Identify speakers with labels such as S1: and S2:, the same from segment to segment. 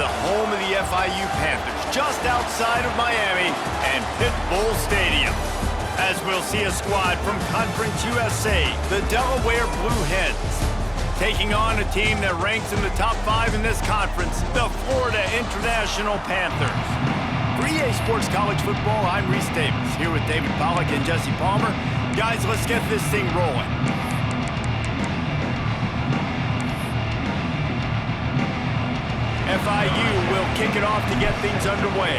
S1: the home of the FIU Panthers, just outside of Miami and Pit Bull Stadium. As we'll see a squad from Conference USA, the Delaware Blue Hens, taking on a team that ranks in the top 5 in this conference, the Florida International Panthers. For EA Sports College Football, I'm Reese Davis, here with David Pollack and Jesse Palmer. Guys, let's get this thing rolling. FIU will kick it off to get things underway.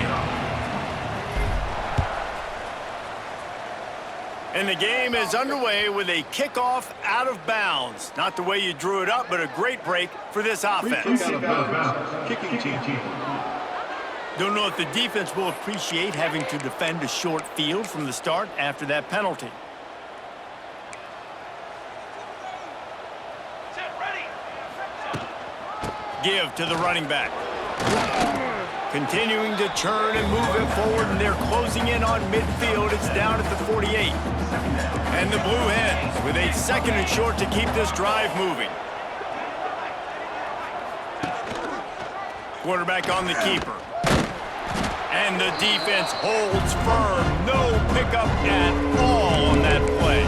S1: And the game is underway with a kickoff out of bounds. Not the way you drew it up, but a great break for this offense.
S2: Kicking team.
S1: Don't know if the defense will appreciate having to defend a short field from the start after that penalty. Give to the running back. Continuing to churn and move it forward, and they're closing in on midfield. It's down at the 48. And the Blue Hens with a 2nd and short to keep this drive moving. Quarterback on the keeper. And the defense holds firm. No pickup at all on that play.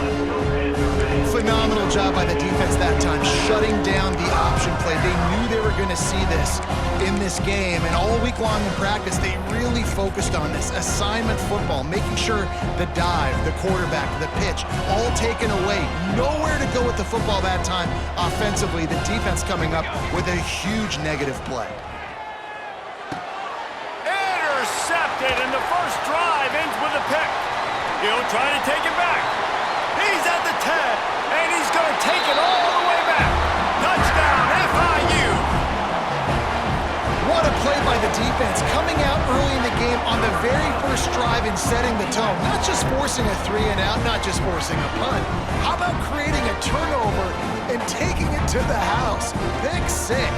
S3: Phenomenal job by the defense that time, shutting down the option play. They knew they were going to see this in this game, and all week long in practice, they really focused on this assignment football, making sure the dive, the quarterback, the pitch, all taken away. Nowhere to go with the football that time offensively. The defense coming up with a huge negative play.
S1: Intercepted, and the first drive ends with a pick. He'll try to take it back. He's at the 10, and he's going to take it all the way back. Touchdown, FIU.
S3: What a play by the defense, coming out early in the game on the very first drive and setting the tone. Not just forcing a 3-and-out, not just forcing a punt. How about creating a turnover and taking it to the house? Pick 6.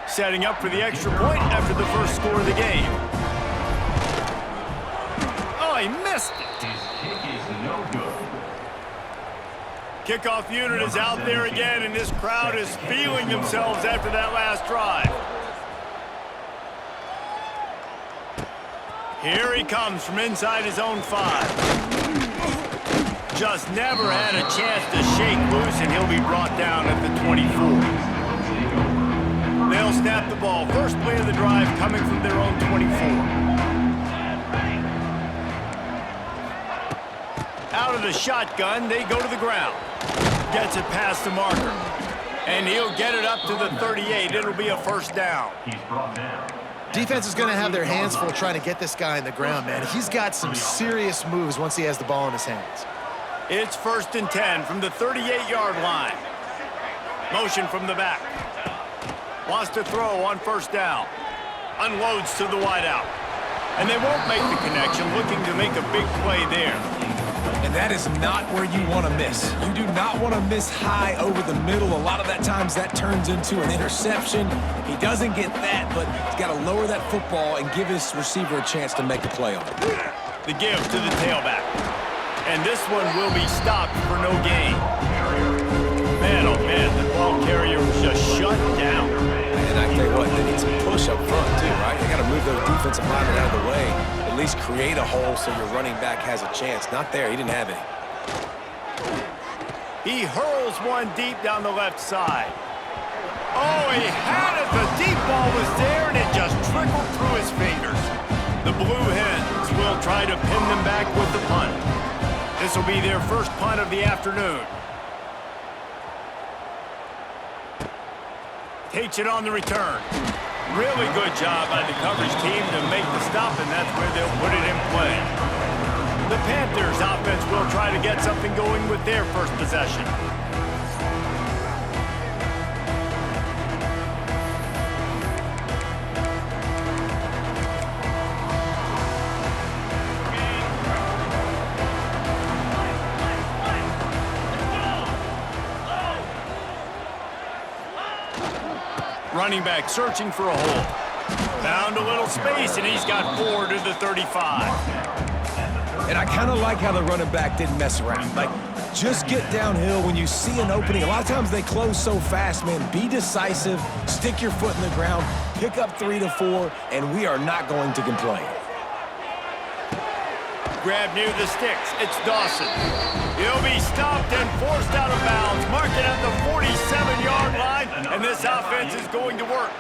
S1: Setting up for the extra point after the first score of the game. Oh, he missed it. Kickoff unit is out there again, and this crowd is feeling themselves after that last drive. Here he comes from inside his own 5. Just never had a chance to shake loose, and he'll be brought down at the 24. They'll snap the ball. First play of the drive coming from their own 24. Out of the shotgun, they go to the ground. Gets it past the marker. And he'll get it up to the 38. It'll be a first down.
S3: Defense is going to have their hands full trying to get this guy in the ground, man. He's got some serious moves once he has the ball in his hands.
S1: It's 1st and 10 from the 38-yard line. Motion from the back. Wants to throw on first down. Unloads to the wideout. And they won't make the connection, looking to make a big play there.
S4: And that is not where you want to miss. You do not want to miss high over the middle. A lot of that times that turns into an interception. He doesn't get that, but he's got to lower that football and give his receiver a chance to make a play on it.
S1: The give to the tailback. And this one will be stopped for no gain. Man, oh man, the ball carrier was just shut down.
S4: And I tell you what, they need some push up front too, right? They got to move those defensive linemen out of the way. At least create a hole so your running back has a chance. Not there, he didn't have any.
S1: He hurls one deep down the left side. Oh, he had it. The deep ball was there, and it just trickled through his fingers. The Blue Hens will try to pin them back with the punt. This will be their first punt of the afternoon. Takes it on the return. Really good job by the coverage team to make the stop, and that's where they'll put it in play. The Panthers offense will try to get something going with their first possession. Running back searching for a hole. Found a little space, and he's got 4 to the 35.
S4: And I kind of like how the running back didn't mess around. Like, just get downhill when you see an opening. A lot of times they close so fast, man. Be decisive, stick your foot in the ground, pick up 3 to 4, and we are not going to complain.
S1: Grab near the sticks. It's Dawson. He'll be stopped and forced out of bounds. Mark it at the 47-yard line, and this offense is going to work.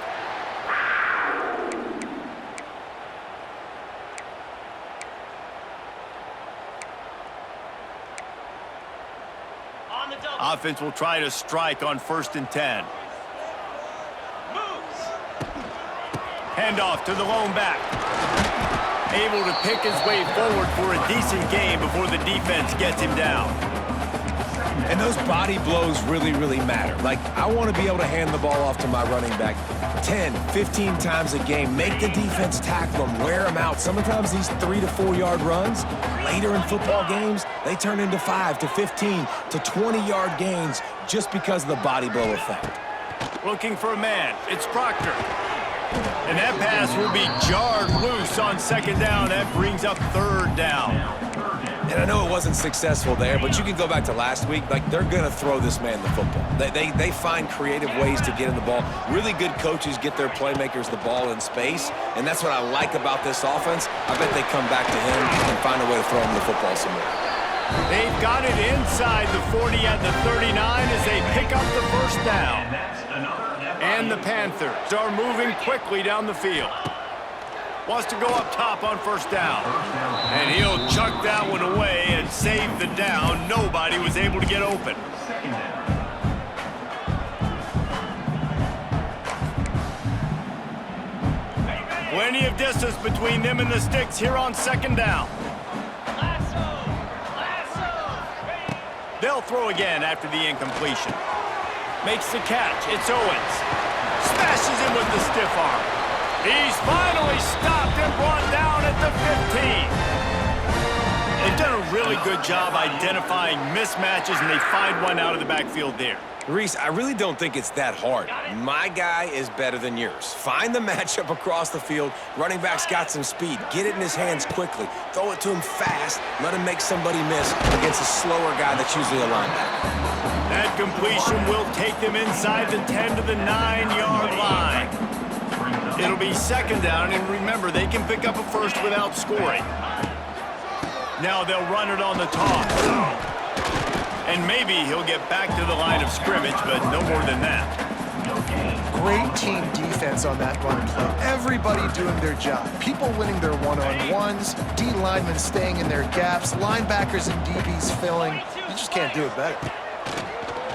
S1: Offense will try to strike on 1st and 10. Handoff to the lone back. Able to pick his way forward for a decent gain before the defense gets him down.
S4: And those body blows really, really matter. Like, I want to be able to hand the ball off to my running back 10, 15 times a game. Make the defense tackle them, wear them out. Sometimes these 3 to 4 yard runs, later in football games, they turn into 5 to 15 to 20-yard gains just because of the body blow effect.
S1: Looking for a man. It's Proctor. And that pass will be jarred loose on 2nd down. That brings up 3rd down.
S4: And I know it wasn't successful there, but you can go back to last week. Like, they're going to throw this man the football. They find creative ways to get in the ball. Really good coaches get their playmakers the ball in space, and that's what I like about this offense. I bet they come back to him and find a way to throw him the football some more.
S1: They've got it inside the 40 at the 39 as they pick up the 1st down. And the Panthers are moving quickly down the field. Wants to go up top on 1st down. And he'll chuck that one away and save the down. Nobody was able to get open. Plenty of distance between them and the sticks here on 2nd down. They'll throw again after the incompletion. Makes the catch. It's Owens. Smashes him with the stiff arm. He's finally stopped and brought down at the 15. They've done a really good job identifying mismatches, and they find one out of the backfield there.
S4: Reese, I really don't think it's that hard. My guy is better than yours. Find the matchup across the field. Running back's got some speed. Get it in his hands quickly. Throw it to him fast. Let him make somebody miss against a slower guy that's usually a linebacker.
S1: That completion will take them inside the 10 to the 9-yard line. It'll be 2nd down, and remember, they can pick up a 1st without scoring. Now they'll run it on the toss. And maybe he'll get back to the line of scrimmage, but no more than that.
S3: Great team defense on that run play. Everybody doing their job. People winning their one-on-ones, D linemen staying in their gaps, linebackers and DBs filling. You just can't do it better.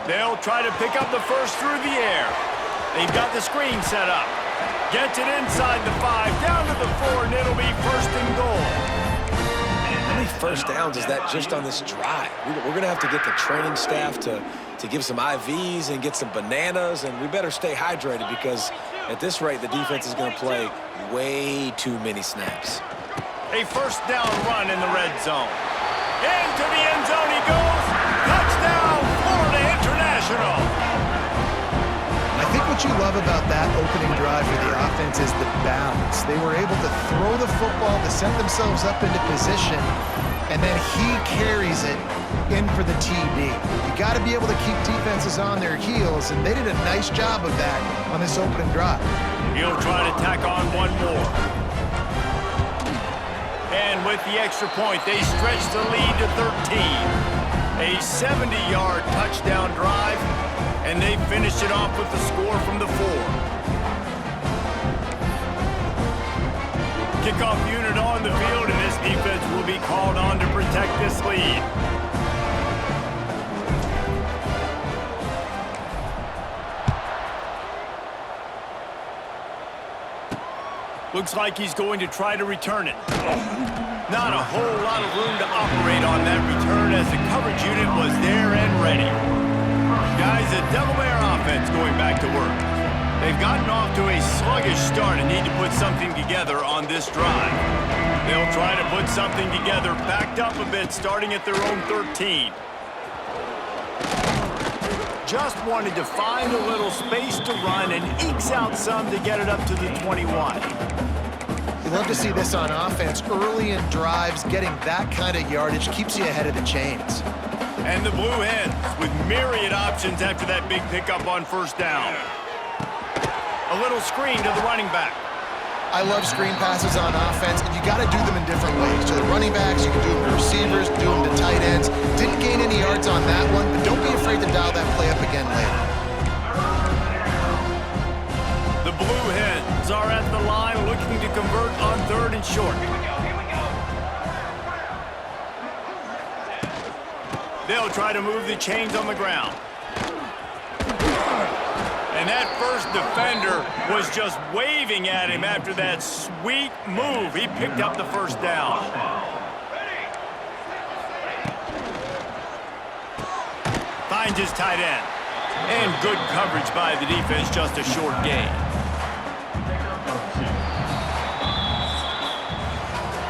S1: They'll try to pick up the 1st through the air. They've got the screen set up. Gets it inside the 5, down to the 4, and it'll be 1st and goal.
S4: How many 1st downs is that just on this drive? We're going to have to get the training staff to give some IVs and get some bananas, and we better stay hydrated because at this rate, the defense is going to play way too many snaps.
S1: A 1st down run in the red zone. Into the end zone he goes. Touchdown, Florida International.
S3: I think what you love about that opening drive for the offense is the balance. They were able to throw the football to set themselves up into position, and then he carries it in for the TD. You got to be able to keep defenses on their heels, and they did a nice job of that on this opening drive.
S1: He'll try to tack on one more. And with the extra point, they stretch the lead to 13. A 70-yard touchdown drive, and they finished it off with the score from the 4. Kickoff unit on the field, and this defense will be called on to protect this lead. Looks like he's going to try to return it. Not a whole lot of room to operate on that return as the coverage unit was there and ready. Guys, the Delaware offense going back to work. They've gotten off to a sluggish start and need to put something together on this drive. They'll try to put something together, backed up a bit, starting at their own 13. Just wanted to find a little space to run and ekes out some to get it up to the 21.
S3: You love to see this on offense. Early in drives, getting that kind of yardage keeps you ahead of the chains.
S1: And the Blue Hens with myriad options after that big pickup on first down. A little screen to the running back.
S3: I love screen passes on offense, and you got to do them in different ways. To the running backs, you can do them to receivers, do them to tight ends. Didn't gain any yards on that one, but don't be afraid to dial that play up again later.
S1: The Blue Hens are at the line looking to convert on 3rd and short. They'll try to move the chains on the ground. And that first defender was just waving at him after that sweet move. He picked up the first down. Finds his tight end. And good coverage by the defense, just a short gain.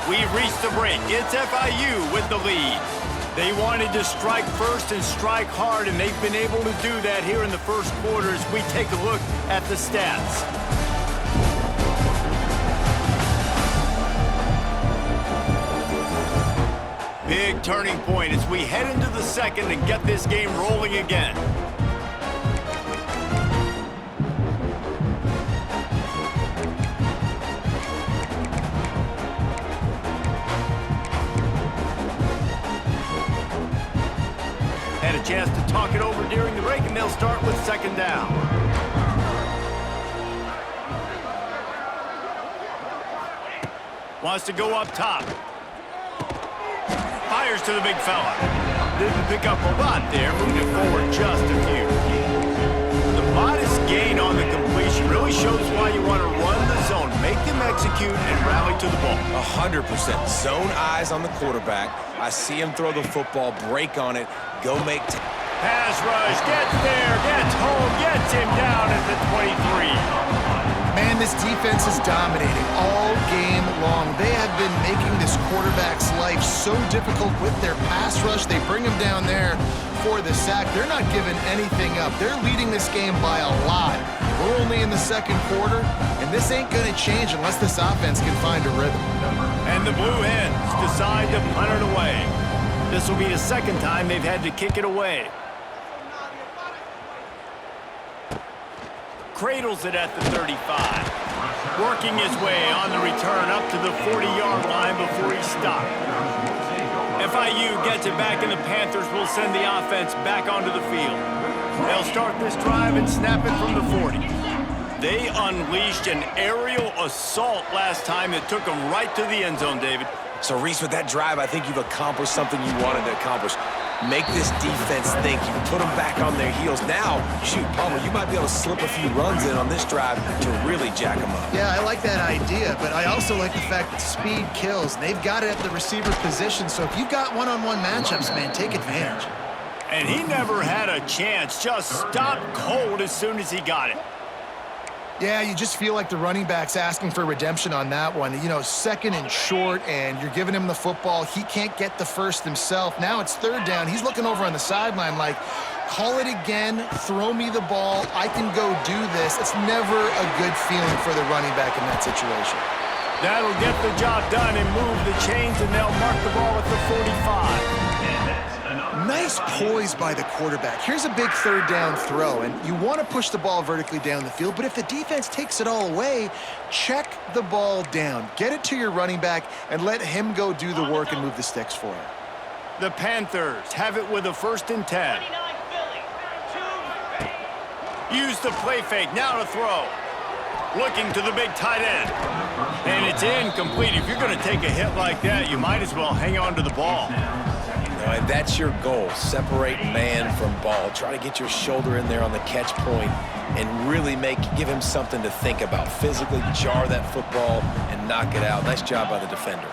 S1: We've reached the break. It's FIU with the lead. They wanted to strike first and strike hard, and they've been able to do that here in the first quarter as we take a look at the stats. Big turning point as we head into the second and get this game rolling again. Had a chance to talk it over during the break, and they'll start with second down. Wants to go up top. Fires to the big fella. Didn't pick up a lot there, moved it forward just a few. The modest gain on the completion really shows why you want to run the zone, make them execute, and rally to the ball.
S4: 100%. Zone eyes on the quarterback. I see him throw the football, break on it, go make...
S1: Pass rush, gets there, gets home, gets him down at the 23.
S3: Man, this defense is dominating all game long. They have been making this quarterback's life so difficult with their pass rush. They bring him down there for the sack. They're not giving anything up. They're leading this game by a lot. We're only in the second quarter, and this ain't going to change unless this offense can find a rhythm.
S1: And the Blue Hens decide to punt it away. This will be the second time they've had to kick it away. Cradles it at the 35. Working his way on the return up to the 40-yard line before he stopped. FIU gets it back, and the Panthers will send the offense back onto the field. They'll start this drive and snap it from the 40. They unleashed an aerial assault last time that took them right to the end zone, David.
S4: So, Reese, with that drive, I think you've accomplished something you wanted to accomplish. Make this defense think. You can put them back on their heels. Now, shoot, Palmer, you might be able to slip a few runs in on this drive to really jack them up.
S3: Yeah, I like that idea, but I also like the fact that speed kills. And they've got it at the receiver position, so if you've got one-on-one matchups, man, take advantage.
S1: And he never had a chance. Just stopped cold as soon as he got it.
S3: Yeah, you just feel like the running back's asking for redemption on that one. You know, second and short, and you're giving him the football. He can't get the first himself. Now it's third down. He's looking over on the sideline like, call it again, throw me the ball, I can go do this. It's never a good feeling for the running back in that situation.
S1: That'll get the job done and move the chains, and they'll mark the ball at the 45.
S3: Nice poise by the quarterback. Here's a big third down throw, and you want to push the ball vertically down the field, but if the defense takes it all away, check the ball down. Get it to your running back and let him go do the work and move the sticks for you.
S1: The Panthers have it with a 1st and 10. Use the play fake, now to throw. Looking to the big tight end. And it's incomplete. If you're going to take a hit like that, you might as well hang on to the ball.
S4: And that's your goal. Separate man from ball. Try to get your shoulder in there on the catch point and really give him something to think about. Physically jar that football and knock it out. Nice job by the defender.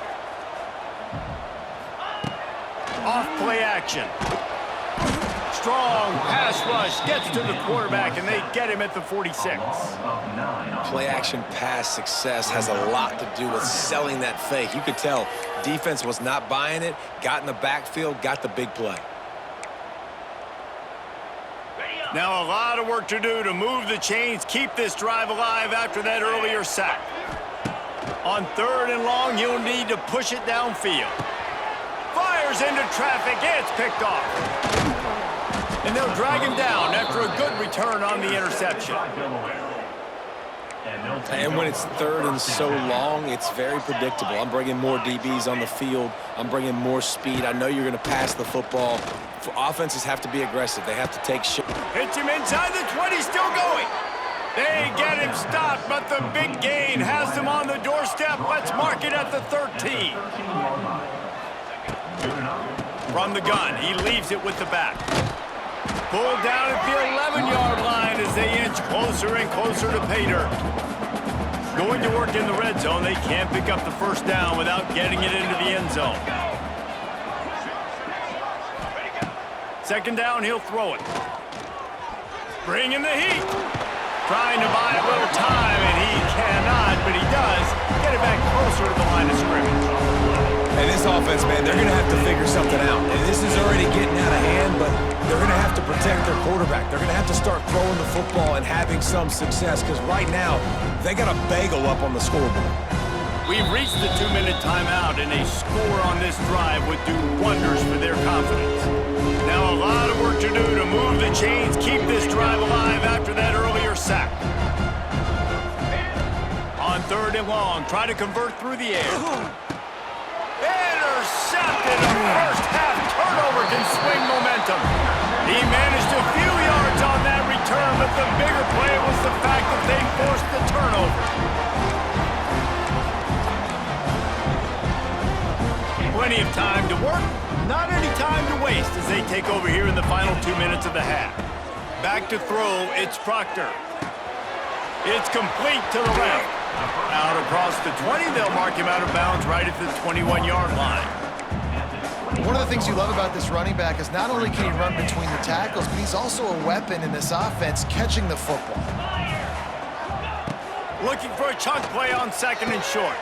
S1: Off play action. Strong pass rush gets to the quarterback, and they get him at the 46.
S4: Play action pass success has a lot to do with selling that fake. You could tell defense was not buying it, got in the backfield, got the big play.
S1: Now a lot of work to do to move the chains, keep this drive alive after that earlier sack. On 3rd and long, he'll need to push it downfield. Fires into traffic, it's picked off. And they'll drag him down after a good return on the interception.
S4: And when it's 3rd and so long, it's very predictable. I'm bringing more DBs on the field. I'm bringing more speed. I know you're going to pass the football. Offenses have to be aggressive. They have to take shit.
S1: Hits him inside the 20, still going. They get him stopped, but the big gain has them on the doorstep. Let's mark it at the 13. From the gun, he leaves it with the back. Pulled down at the 11-yard line as they inch closer and closer to pay dirt. Going to work in the red zone, they can't pick up the first down without getting it into the end zone. 2nd down, he'll throw it. Bringing the heat. Trying to buy a little time, and he cannot, but he does get it back closer to the line of scrimmage.
S4: And this offense, man, they're going to have to figure something out. And this is already getting out of hand, but they're going to have to protect their quarterback. They're going to have to start throwing the football and having some success, because right now, they got a bagel up on the scoreboard.
S1: We've reached the 2-minute timeout, and a score on this drive would do wonders for their confidence. Now a lot of work to do to move the chains, keep this drive alive after that earlier sack. On 3rd and long, try to convert through the air. Intercepted. A first-half turnover can swing momentum. He managed a few yards on that return, but the bigger play was the fact that they forced the turnover. Plenty of time to work, not any time to waste as they take over here in the final 2 minutes of the half. Back to throw, it's Proctor. It's complete to the left. Out across the 20, they'll mark him out of bounds right at the 21-yard line.
S3: One of the things you love about this running back is not only can he run between the tackles, but he's also a weapon in this offense catching the football.
S1: Looking for a chunk play on 2nd and short.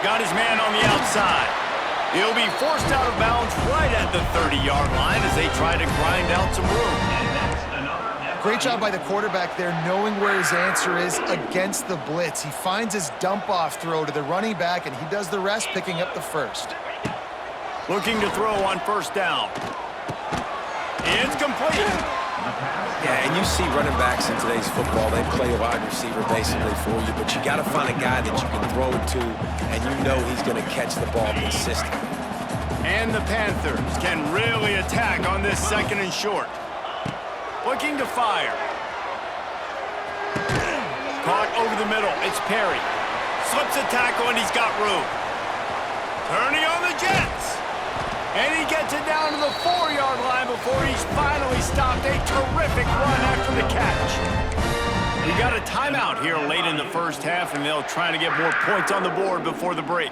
S1: Got his man on the outside. He'll be forced out of bounds right at the 30-yard line as they try to grind out some room.
S3: Great job by the quarterback there, knowing where his answer is against the blitz. He finds his dump-off throw to the running back, and he does the rest, picking up the first.
S1: Looking to throw on 1st down. It's complete.
S4: Yeah, and you see running backs in today's football, they play a wide receiver basically for you, but you got to find a guy that you can throw it to, and you know he's going to catch the ball consistently.
S1: And the Panthers can really attack on this 2nd and short. Looking to fire. Caught over the middle, it's Perry. Slips a tackle and he's got room. Turning on the Jets. And he gets it down to the 4-yard line before he's finally stopped. A terrific run after the catch. We got a timeout here late in the first half, and they'll try to get more points on the board before the break.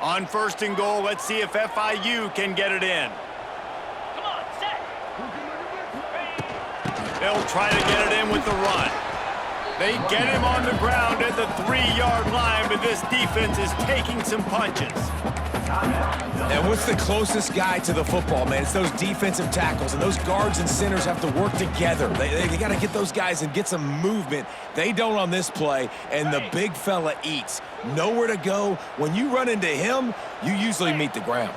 S1: On 1st and goal, let's see if FIU can get it in. They'll try to get it in with the run. They get him on the ground at the 3-yard line, but this defense is taking some punches.
S4: And what's the closest guy to the football, man? It's those defensive tackles, and those guards and centers have to work together. They got to get those guys and get some movement. They don't on this play, and the big fella eats. Nowhere to go. When you run into him, you usually meet the ground.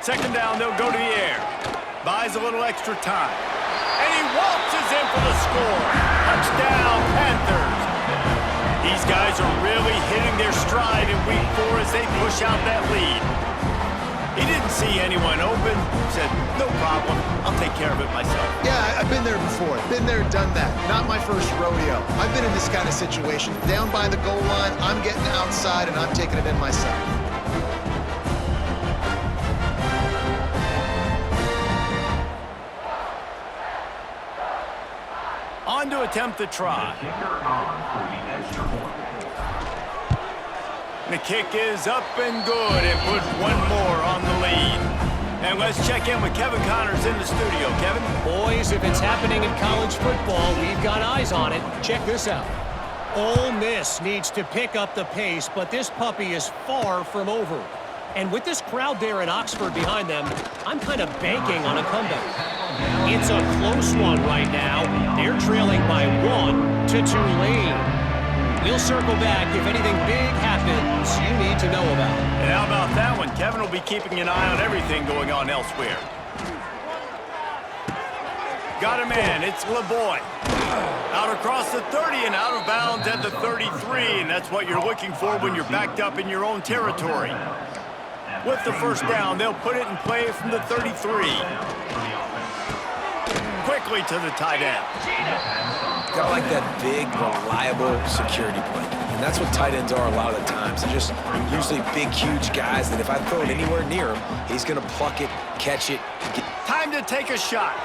S1: 2nd down, they'll go to the air. Buys a little extra time. And he waltzes in for the score. Touchdown, Panthers. These guys are really hitting their stride in week 4 as they push out that lead. He didn't see anyone open. Said, no problem. I'll take care of it myself.
S3: Yeah, I've been there before. Been there, done that. Not my first rodeo. I've been in this kind of situation. Down by the goal line, I'm getting outside, and I'm taking it in myself.
S1: On to attempt the try. The kick is up and good and put one more on the lead. And let's check in with Kevin Connors in the studio. Kevin?
S5: Boys, if it's happening in college football, we've got eyes on it. Check this out. Ole Miss needs to pick up the pace, but this puppy is far from over. And with this crowd there in Oxford behind them, I'm kind of banking on a comeback. It's a close one right now. They're trailing by 1 to Tulane. We'll circle back if anything big happens you need to know about.
S1: And how about that one? Kevin will be keeping an eye on everything going on elsewhere. Got a man, it's LeBoy. Out across the 30 and out of bounds at the 33, and that's what you're looking for when you're backed up in your own territory. With the first down, they'll put it in play from the 33. Quickly to the tight end.
S4: Got like that big, reliable security blanket. And that's what tight ends are a lot of the times. They're just usually big, huge guys that if I throw it anywhere near him, he's going to pluck it, catch it.
S1: Time to take a shot.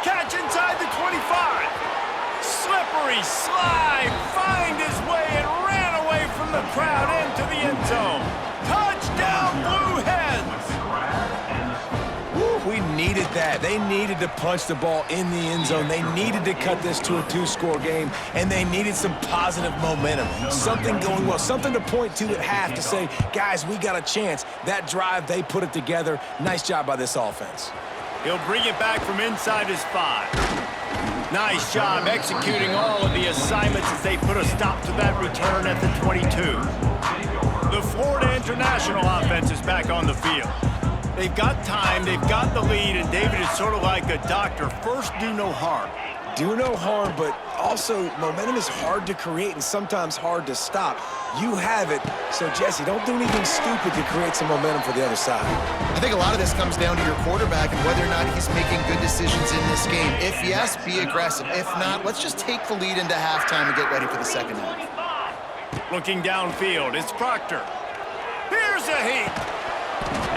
S1: Catch inside the 25. Slippery slide. Find his way and ran away from the crowd into the end zone. Touchdown, Blue Hens.
S4: We needed that. They needed to punch the ball in the end zone. They needed to cut this to a 2-score game, and they needed some positive momentum. Something going well, something to point to at half to say, guys, we got a chance. That drive, they put it together. Nice job by this offense.
S1: He'll bring it back from inside his 5. Nice job executing all of the assignments as they put a stop to that return at the 22. The Florida International offense is back on the field. They've got time, they've got the lead, and David is sort of like a doctor. First, do no harm.
S4: Do no harm, but also momentum is hard to create and sometimes hard to stop. You have it, so Jesse, don't do anything stupid to create some momentum for the other side.
S3: I think a lot of this comes down to your quarterback and whether or not he's making good decisions in this game. If yes, be aggressive. If not, let's just take the lead into halftime and get ready for the second half.
S1: Looking downfield, it's Proctor. Here's a heat.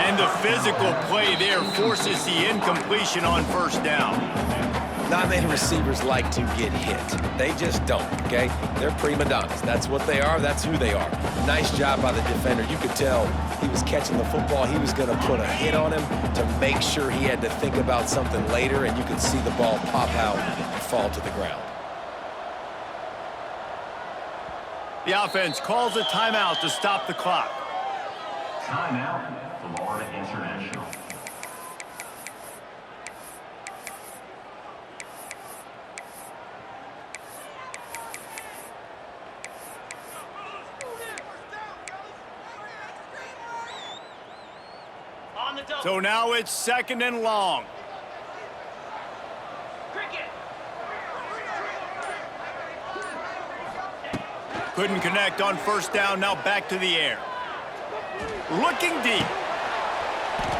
S1: And the physical play there forces the incompletion on first down.
S4: Not many receivers like to get hit. They just don't, okay? They're prima donnas. That's what they are. That's who they are. Nice job by the defender. You could tell he was catching the football. He was going to put a hit on him to make sure he had to think about something later, and you could see the ball pop out and fall to the ground.
S1: The offense calls a timeout to stop the clock.
S2: Timeout, Florida International.
S1: So now it's second and long. Couldn't connect on first down, now back to the air. Looking deep.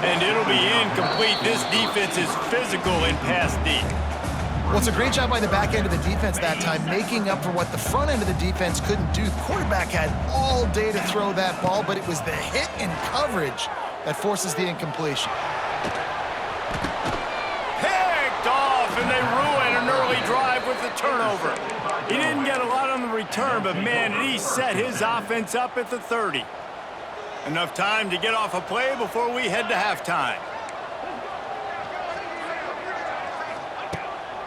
S1: And it'll be incomplete. This defense is physical and pass deep.
S3: Well, it's a great job by the back end of the defense that time, making up for what the front end of the defense couldn't do. The quarterback had all day to throw that ball, but it was the hit and coverage that forces the incompletion.
S1: Picked off, and they ruin an early drive with the turnover. He didn't get a lot on the return, but man, did he set his offense up at the 30. Enough time to get off a play before we head to halftime.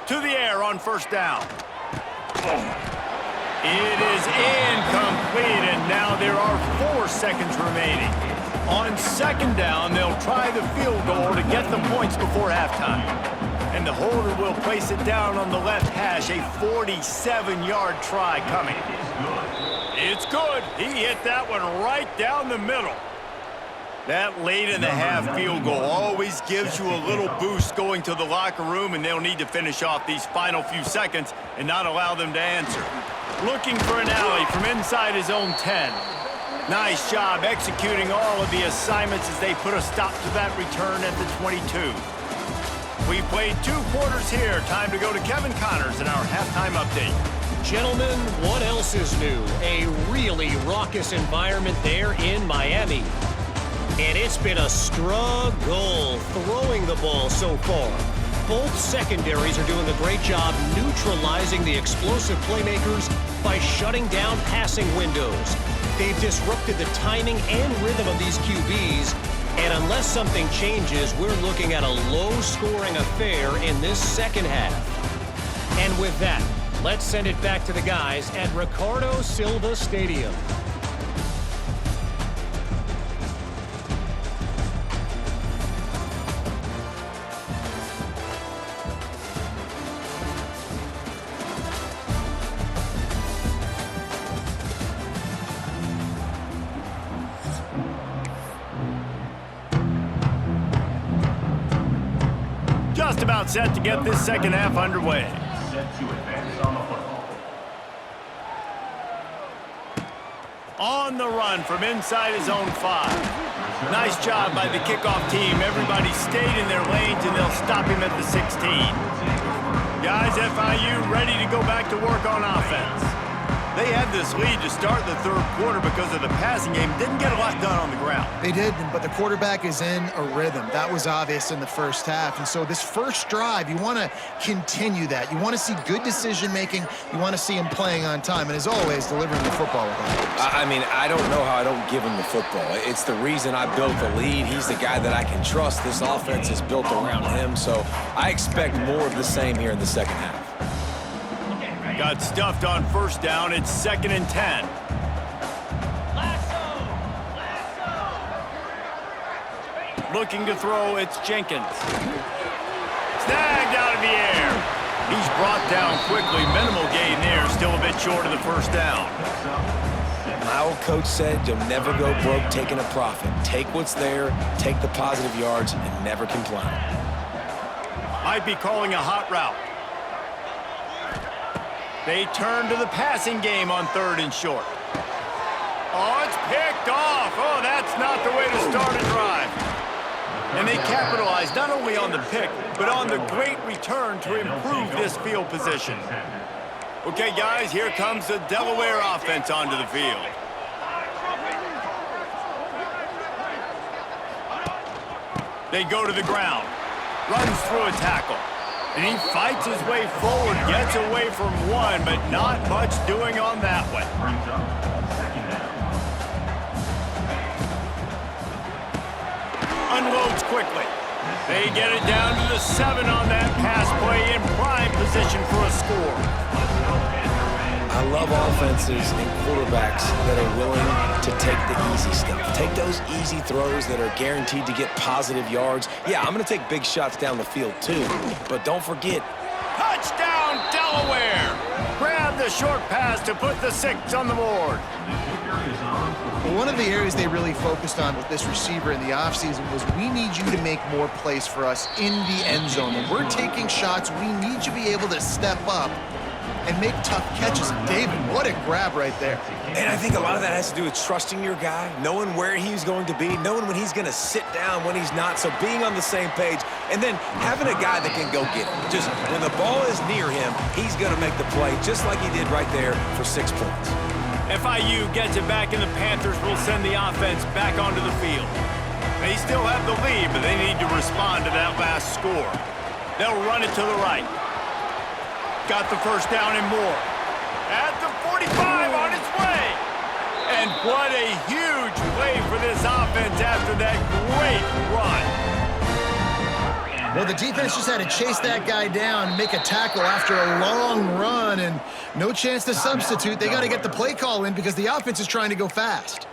S1: To the air on first down. It is incomplete, and now there are 4 seconds remaining. On second down, they'll try the field goal to get the points before halftime. And the holder will place it down on the left hash, a 47-yard try coming. It's good. He hit that one right down the middle. That late in the half field goal always gives you a little boost going to the locker room, and they'll need to finish off these final few seconds and not allow them to answer. Looking for an alley from inside his own 10. Nice job executing all of the assignments as they put a stop to that return at the 22. We've played 2 quarters here. Time to go to Kevin Connors in our halftime update.
S5: Gentlemen, what else is new? A really raucous environment there in Miami. And it's been a struggle throwing the ball so far. Both secondaries are doing a great job neutralizing the explosive playmakers by shutting down passing windows. They've disrupted the timing and rhythm of these QBs, and unless something changes, we're looking at a low-scoring affair in this second half. And with that, let's send it back to the guys at Ricardo Silva Stadium.
S1: about set to get this second half underway.
S2: Set to advance on the football.
S1: On the run from inside his own 5. Nice job by the kickoff team. Everybody stayed in their lanes, and they'll stop him at the 16. Guys, FIU ready to go back to work on offense. They had this lead to start the third quarter because of the passing game. Didn't get a lot done on the ground.
S3: They did, but the quarterback is in a rhythm. That was obvious in the first half. And so this first drive, you want to continue that. You want to see good decision-making. You want to see him playing on time. And as always, delivering the football with that.
S4: I mean, I don't know how I don't give him the football. It's the reason I built the lead. He's the guy that I can trust. This offense is built around him. So I expect more of the same here in the second half.
S1: Got stuffed on first down. It's 2nd and 10. Looking to throw, it's Jenkins. Snagged out of the air. He's brought down quickly. Minimal gain there. Still a bit short of the first down.
S4: My old coach said you'll never go broke taking a profit. Take what's there, take the positive yards, and never complain.
S1: Might be calling a hot route. They turn to the passing game on 3rd and short. Oh, it's picked off. Oh, that's not the way to start a drive. And they capitalize not only on the pick, but on the great return to improve this field position. Okay, guys, here comes the Delaware offense onto the field. They go to the ground. Runs through a tackle. And he fights his way forward, gets away from one, but not much doing on that one.
S2: Brings up second down.
S1: Unloads quickly. They get it down to the 7 on that pass play, in prime position for a score.
S4: I love offenses and quarterbacks that are willing to take the easy stuff. Take those easy throws that are guaranteed to get positive yards. Yeah, I'm going to take big shots down the field too, but don't forget.
S1: Touchdown, Delaware! Grab the short pass to put the 6 on the board.
S3: Well, one of the areas they really focused on with this receiver in the offseason was we need you to make more plays for us in the end zone. When we're taking shots, we need you to be able to step up and make tough catches. And David, what a grab right there.
S4: And I think a lot of that has to do with trusting your guy, knowing where he's going to be, knowing when he's going to sit down, when he's not, so being on the same page, and then having a guy that can go get it. Just when the ball is near him, he's going to make the play, just like he did right there for 6 points.
S1: FIU gets it back, and the Panthers will send the offense back onto the field. They still have the lead, but they need to respond to that last score. They'll run it to the right. Got the first down and more. At the 45 on its way. And what a huge play for this offense after that great run.
S3: Well, the defense just had to chase that guy down and make a tackle after a long run, and no chance to substitute. They got to get the play call in because the offense is trying to go fast.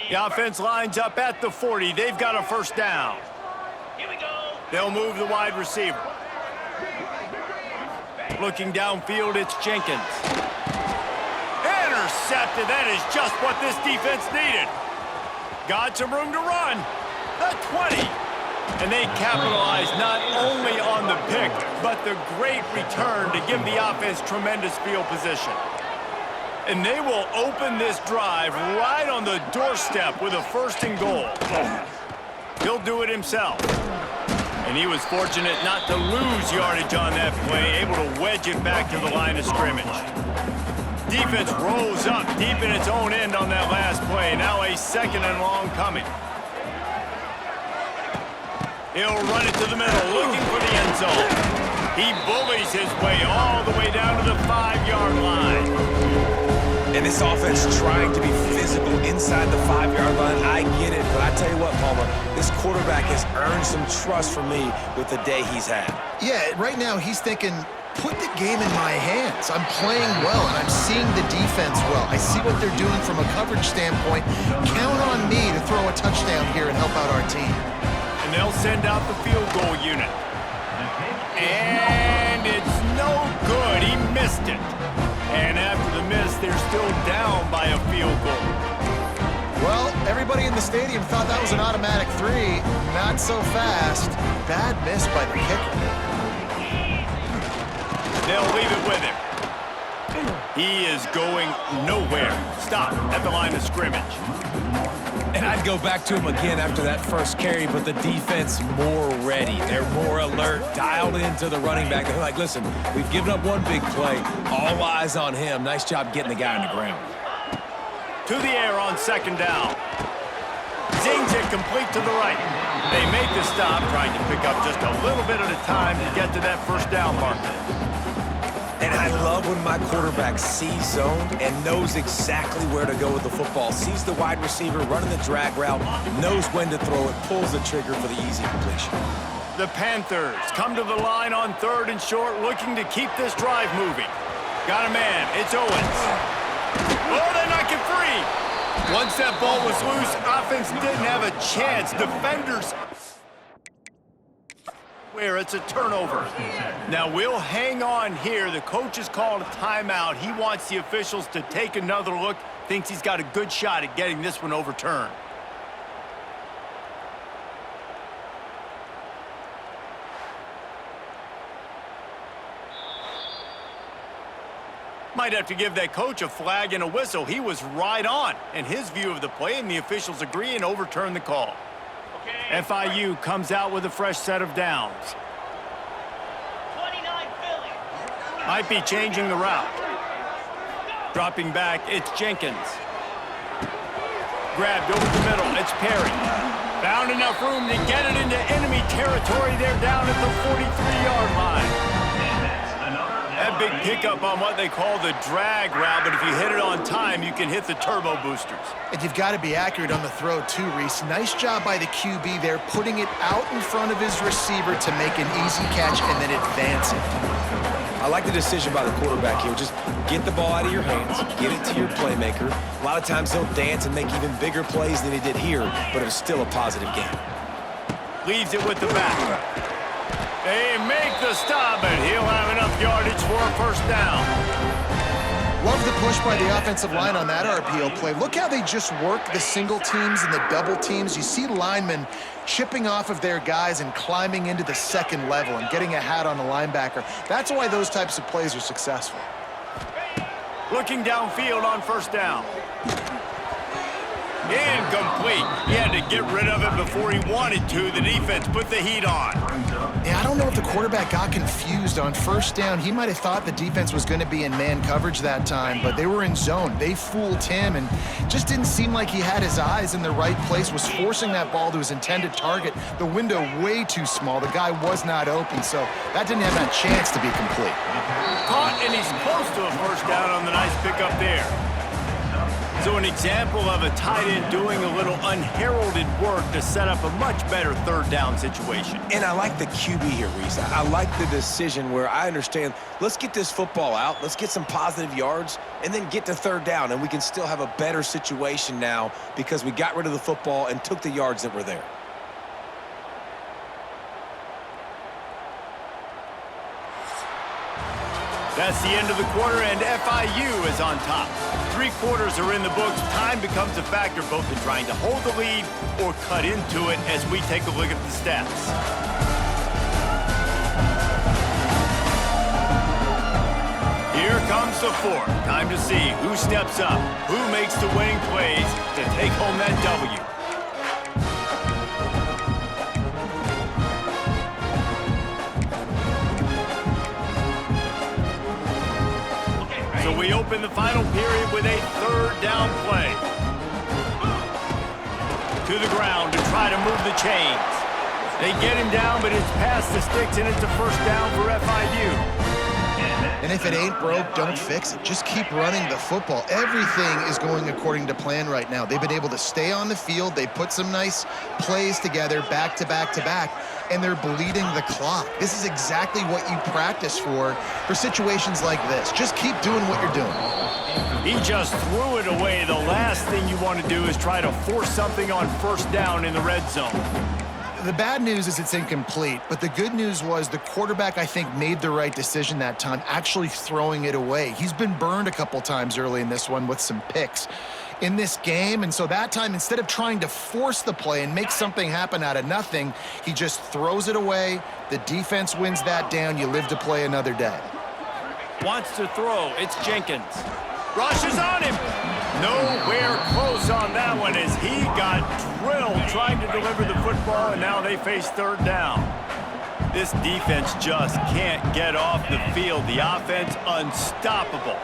S1: The offense lines up at the 40. They've got a first down. Here we go. They'll move the wide receiver. Looking downfield, it's Jenkins. Intercepted. That is just what this defense needed. Got some room to run. The 20. And they capitalize not only on the pick, but the great return to give the offense tremendous field position. And they will open this drive right on the doorstep with a 1st and goal. He'll do it himself. And he was fortunate not to lose yardage on that play, able to wedge it back to the line of scrimmage. Defense rolls up deep in its own end on that last play. Now a 2nd and long coming. He'll run it to the middle, looking for the end zone. He bullies his way all the way down to the 5-yard line.
S4: And this offense trying to be physical inside the 5-yard line, I get it. But I tell you what, Palmer, this quarterback has earned some trust from me with the day he's had.
S3: Yeah, right now he's thinking, put the game in my hands. I'm playing well, and I'm seeing the defense well. I see what they're doing from a coverage standpoint. Count on me to throw a touchdown here and help out our team.
S1: And they'll send out the field goal unit. And it's no good. He missed it. And after the miss, they're still down by a
S3: the stadium thought that was an automatic 3. Not so fast. Bad miss by the kicker.
S1: They'll leave it with him. He is going nowhere. Stop at the line of scrimmage.
S4: And I'd go back to him again after that first carry, but the defense more ready. They're more alert, dialed into the running back. They're like, listen, we've given up one big play. All eyes on him. Nice job getting the guy on the ground.
S1: To the air on second down. Zings it complete to the right. They make the stop, trying to pick up just a little bit at a time to get to that first down marker.
S4: And I love when my quarterback sees zoned and knows exactly where to go with the football. Sees the wide receiver running the drag route, knows when to throw it, pulls the trigger for the easy completion.
S1: The Panthers come to the line on 3rd and short, looking to keep this drive moving. Got a man. It's Owens. Oh, they knock it free. Once that ball was loose, offense didn't have a chance. Defenders where it's a turnover. Now we'll hang on here. The coach has called a timeout. He wants the officials to take another look. Thinks he's got a good shot at getting this one overturned. Might have to give that coach a flag and a whistle. He was right on in his view of the play, and the officials agree and overturn the call. FIU comes out with a fresh set of downs.
S6: 29 Philly.
S1: Might be changing the route. Dropping back, it's Jenkins. Grabbed over the middle, it's Perry. Found enough room to get it into enemy territory. They're down at the 43-yard line. That big pickup on what they call the drag route, but if you hit it on time, you can hit the turbo boosters.
S3: And you've got to be accurate on the throw too, Reese. Nice job by the QB there, putting it out in front of his receiver to make an easy catch and then advance it.
S4: I like the decision by the quarterback here. Just get the ball out of your hands, get it to your playmaker. A lot of times he'll dance and make even bigger plays than he did here, but it was still a positive game.
S1: Leaves it with the back. They make the stop, and he'll have enough yardage for a first down.
S3: Love the push by the offensive line on that RPO play. Look how they just work the single teams and the double teams. You see linemen chipping off of their guys and climbing into the second level and getting a hat on a linebacker. That's why those types of plays are successful.
S1: Looking downfield on first down. Incomplete. He had to get rid of it before he wanted to. The defense put the heat on.
S3: Yeah, I don't know if the quarterback got confused on first down. He might have thought the defense was going to be in man coverage that time, but they were in zone. They fooled him and just didn't seem like he had his eyes in the right place, was forcing that ball to his intended target. The window way too small. The guy was not open, so that didn't have that chance to be complete.
S1: Caught, and he's close to a first down on the nice pickup there. So an example of a tight end doing a little unheralded work to set up a much better third down situation.
S4: And I like the QB here, Reese. I like the decision where I understand, let's get this football out, let's get some positive yards, and then get to third down, and we can still have a better situation now because we got rid of the football and took the yards that were there.
S1: That's the end of the quarter, and FIU is on top. 3 quarters are in the books. Time becomes a factor both in trying to hold the lead or cut into it as we take a look at the stats. Here comes the fourth. Time to see who steps up, who makes the winning plays to take home that W. So we open the final period with a third down play. To the ground to try to move the chains. They get him down, but it's past the sticks, and it's a first down for FIU.
S3: And if it ain't broke, don't fix it. Just keep running the football. Everything is going according to plan right now. They've been able to stay on the field. They put some nice plays together back to back to back, and they're bleeding the clock. This is exactly what you practice for situations like this. Just keep doing what you're doing.
S1: He just threw it away. The last thing you want to do is try to force something on first down in the red zone.
S3: The bad news is it's incomplete, but the good news was the quarterback, I think, made the right decision that time, actually throwing it away. He's been burned a couple times early in this one with some picks. in this game. And so that time, instead of trying to force the play and make something happen out of nothing, he just throws it away. The defense wins that down. You live to play another day.
S1: Wants to throw. It's Jenkins. Rushes on him. Nowhere close on that one as he got drilled trying to deliver the football, and now they face third down. This defense just can't get off the field. The offense unstoppable.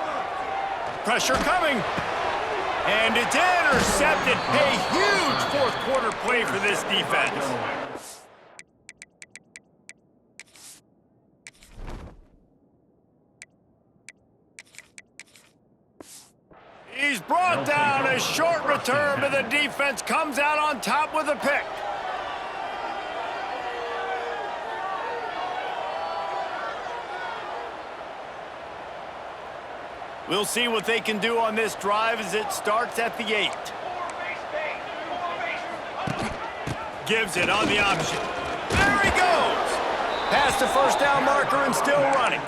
S1: Pressure coming. And it's intercepted. A huge fourth quarter play for this defense. He's brought down. A short return, but the defense comes out on top with a pick. We'll see what they can do on this drive as it starts at the 8. Gives it on the option. There he goes. Past the first down marker and still running.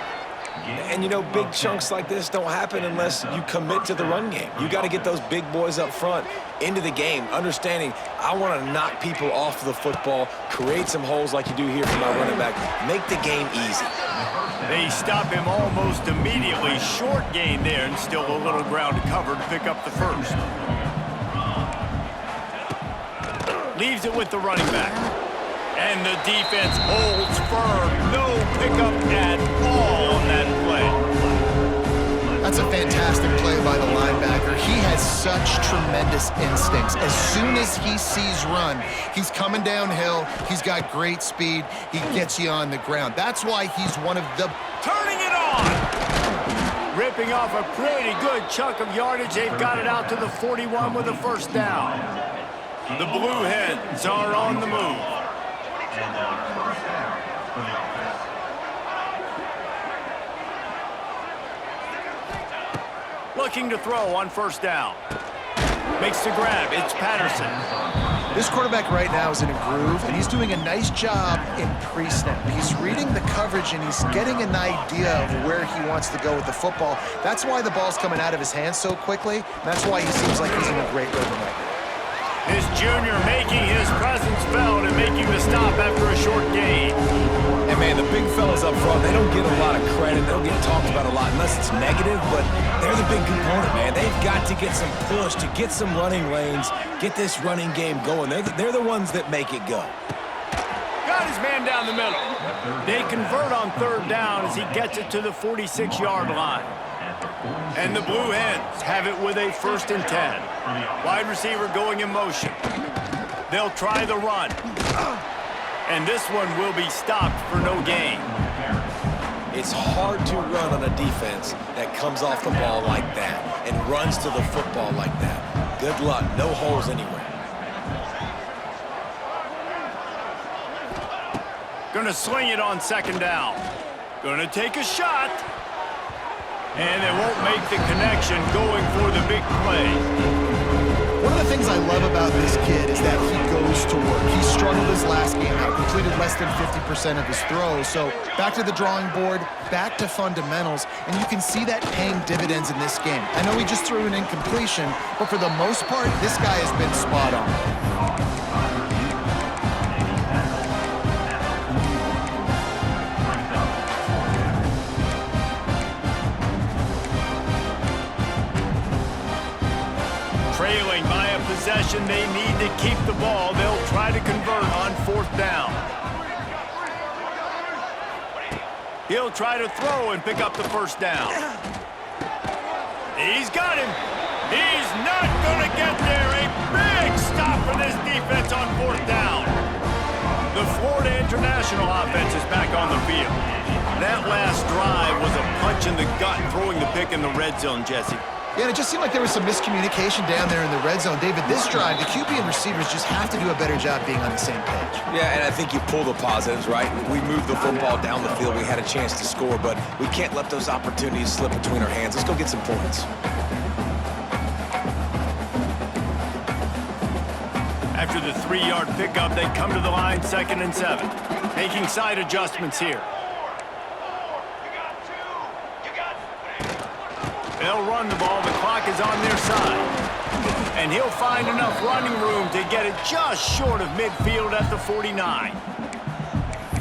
S4: And, you know, big chunks like this don't happen unless you commit to the run game. You got to get those big boys up front into the game, understanding I want to knock people off the football, create some holes like you do here for my running back, make the game easy.
S1: They stop him almost immediately. Short gain there and still a little ground to cover to pick up the first. Leaves it with the running back. And the defense holds firm. No pickup at all on that play.
S3: That's a fantastic play by the linebacker. He has such tremendous instincts. As soon as he sees run, he's coming downhill. He's got great speed. He gets you on the ground. That's why he's one of the...
S1: Turning it on! Ripping off a pretty good chunk of yardage. They've got it out to the 41 with a first down. The Blue Hens are on the move.
S2: And first down for the offense.
S1: Looking to throw on first down. Makes the grab. It's Patterson.
S3: This quarterback right now is in a groove, and he's doing a nice job in pre-snap. He's reading the coverage, and he's getting an idea of where he wants to go with the football. That's why the ball's coming out of his hands so quickly, and that's why he seems like he's in a great rhythm right now.
S1: This junior making his presence felt and making the stop after a short gain.
S4: And, man, the big fellas up front, they don't get a lot of credit. They don't get talked about a lot unless it's negative, but they're the big component, man. They've got to get some push, to get some running lanes, get this running game going. They're the ones that make it go.
S1: Got his man down the middle. They convert on third down as he gets it to the 46-yard line. And the Blue Hens have it with a 1st and 10. Wide receiver going in motion. They'll try the run. And this one will be stopped for no gain.
S4: It's hard to run on a defense that comes off the ball like that and runs to the football like that. Good luck. No holes anywhere.
S1: Gonna sling it on 2nd down. Gonna take a shot. And they won't make the connection going for the big play.
S3: One of the things I love about this kid is that he goes to work. He struggled his last game out, completed less than 50% of his throws. So back to the drawing board, back to fundamentals, and you can see that paying dividends in this game. I know he just threw an incompletion, but for the most part, this guy has been spot on.
S1: Trailing by a possession, they need to keep the ball. They'll try to convert on 4th down. He'll try to throw and pick up the 1st down. He's got him. He's not going to get there. A big stop for this defense on 4th down. The Florida International offense is back on the field. That last drive was a punch in the gut, throwing the pick in the red zone, Jesse.
S3: Yeah, and it just seemed like there was some miscommunication down there in the red zone. David, this drive, the QB and receivers just have to do a better job being on the same page.
S4: Yeah, and I think you pull the positives, right? We moved the football down the field. We had a chance to score, but we can't let those opportunities slip between our hands. Let's go get some points.
S1: After the 3-yard pickup, they come to the line 2nd and 7. Making side adjustments here. They'll run the ball. The clock is on their side. and he'll find enough running room to get it just short of midfield at the 49.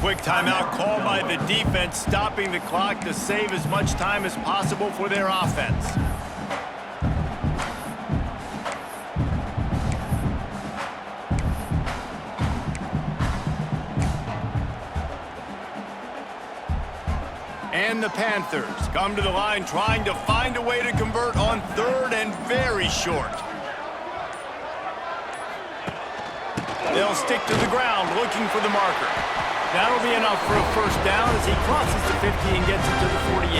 S1: Quick timeout called by the defense, stopping the clock to save as much time as possible for their offense. And the Panthers come to the line trying to find a way to convert on third and very short. They'll stick to the ground looking for the marker. That'll be enough for a first down as he crosses the 50 and gets it to the 48.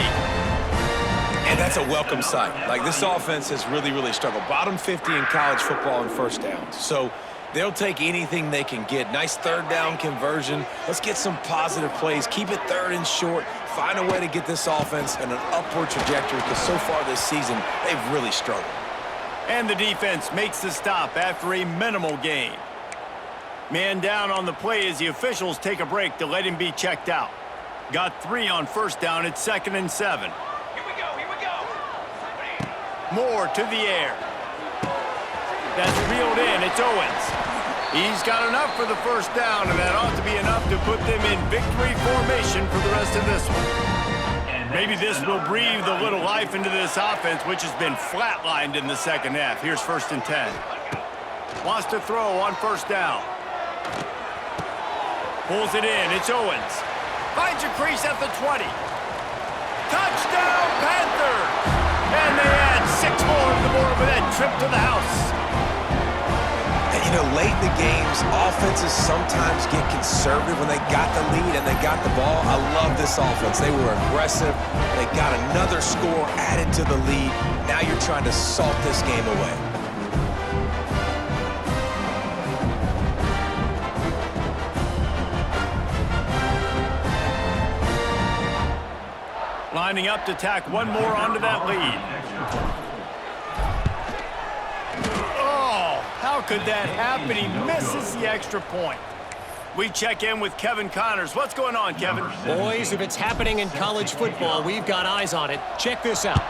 S4: And that's a welcome sight. Like, this offense has really struggled. Bottom 50 in college football in first downs. So they'll take anything they can get. Nice third down conversion. Let's get some positive plays. Keep it third and short. Find a way to get this offense in an upward trajectory because so far this season, they've really struggled.
S1: And the defense makes the stop after a minimal gain. Man down on the play as the officials take a break to let him be checked out. Got 3 on first down at 2nd and 7.
S2: Here we go.
S1: Moore to the air. That's reeled in. It's Owens. He's got enough for the first down, and that ought to be enough to put them in victory formation for the rest of this one. Maybe this will breathe a little life into this offense, which has been flatlined in the second half. Here's 1st and 10. Wants to throw on first down. Pulls it in. It's Owens. Finds a crease at the 20. Touchdown, Panthers! And they add 6 more to the board with that trip to the house.
S4: And, you know, late in the games, offenses sometimes get conservative when they got the lead and they got the ball. I love this offense. They were aggressive. They got another score added to the lead. Now you're trying to salt this game away.
S1: Lining up to tack one more onto that lead. Oh, how could that happen? He misses the extra point. We check in with Kevin Connors. What's going on, Kevin?
S5: Boys, if it's happening in college football, we've got eyes on it. Check this out.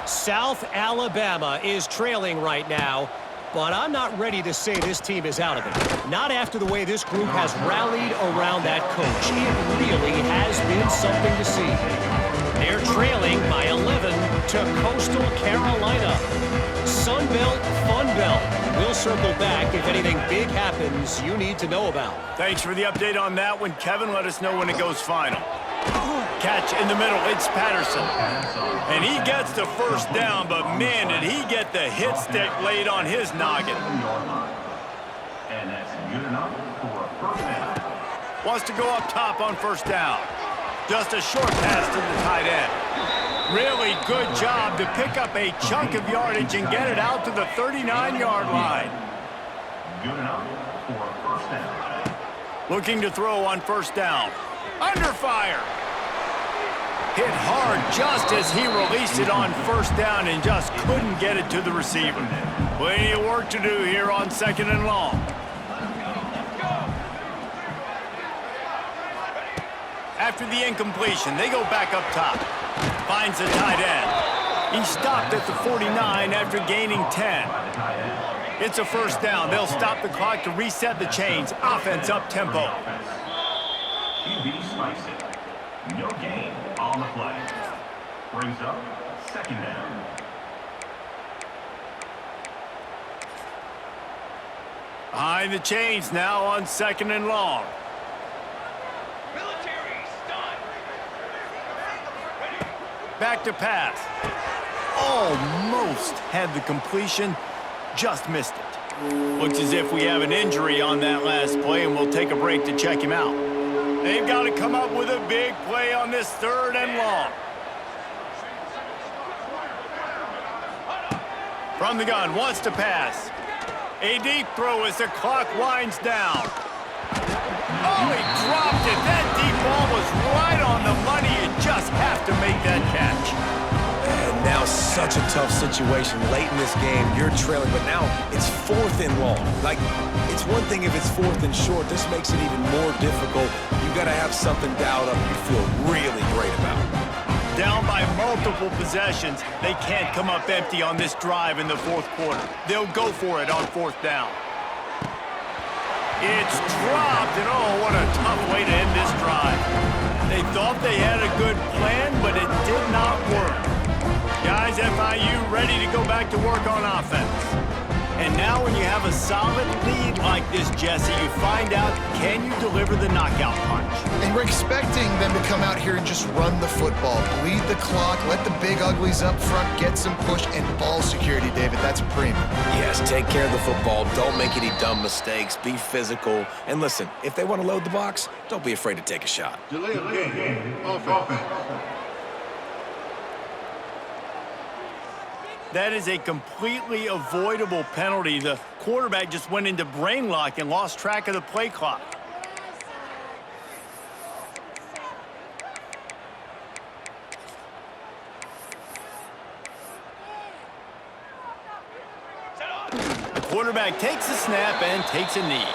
S5: South Alabama is trailing right now, but I'm not ready to say this team is out of it. Not after the way this group has rallied around that coach. It really has been something to see. They're trailing by 11 to Coastal Carolina. Sun Belt, Fun Belt. We'll circle back if anything big happens you need to know about.
S1: Thanks for the update on that one, Kevin. Let us know when it goes final. Catch in the middle. It's Patterson. And he gets the first down, but man, did he get the hit stick laid on his noggin.
S2: And that's good enough for a first down.
S1: Wants to go up top on first down. Just a short pass to the tight end. Really good job to pick up a chunk of yardage and get it out to the 39-yard line.
S2: Good enough for a first down.
S1: Looking to throw on first down. Under fire. Hit hard just as he released it on first down and just couldn't get it to the receiver. Plenty of work to do here on 2nd and long. After the incompletion, they go back up top. Finds the tight end. He stopped at the 49 after gaining 10. It's a first down. They'll stop the clock to reset the chains. Offense up tempo.
S2: QB spikes it. No gain on the play. Brings up 2nd down.
S1: Behind the chains now on 2nd and long. Back to pass. Almost had the completion, just missed it. Looks as if we have an injury on that last play, and we'll take a break to check him out. They've got to come up with a big play on this 3rd and long. From the gun, wants to pass. A deep throw as the clock winds down. Oh, he dropped it. That deep ball was right on the money. You just have to make that catch.
S4: And now such a tough situation. Late in this game, you're trailing, but now it's 4th and long. Like, it's one thing if it's 4th and short. This makes it even more difficult. You got to have something dialed up you feel really great about.
S1: Down by more multiple possessions, they can't come up empty on this drive in the fourth quarter. They'll go for it on fourth down. It's dropped, and oh, what a tough way to end this drive. They thought they had a good plan, but it did not work. Guys, FIU ready to go back to work on offense. And now when you have a solid lead like this, Jesse, you find out, can you deliver the knockout punch?
S3: And we're expecting them to come out here and just run the football, bleed the clock, let the big uglies up front, get some push, and ball security, David. That's premium.
S4: Yes, take care of the football. Don't make any dumb mistakes. Be physical. And listen, if they want to load the box, don't be afraid to take a shot.
S6: Delay of game. Offense.
S1: That is a completely avoidable penalty. The quarterback just went into brain lock and lost track of the play clock. The quarterback takes a snap and takes a knee.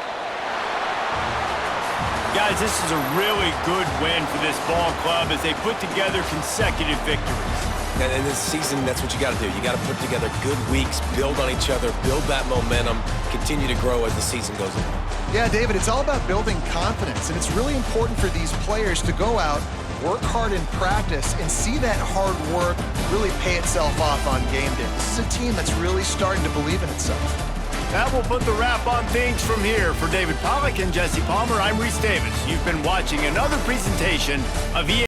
S1: Guys, this is a really good win for this ball club as they put together consecutive victories.
S4: And in this season, that's what you got to do. You got to put together good weeks, build on each other, build that momentum, continue to grow as the season goes along.
S3: Yeah, David, it's all about building confidence, and it's really important for these players to go out, work hard in practice, and see that hard work really pay itself off on game day. This is a team that's really starting to believe in itself.
S1: That will put the wrap on things from here. For David Pollack and Jesse Palmer, I'm Reese Davis. You've been watching another presentation of EA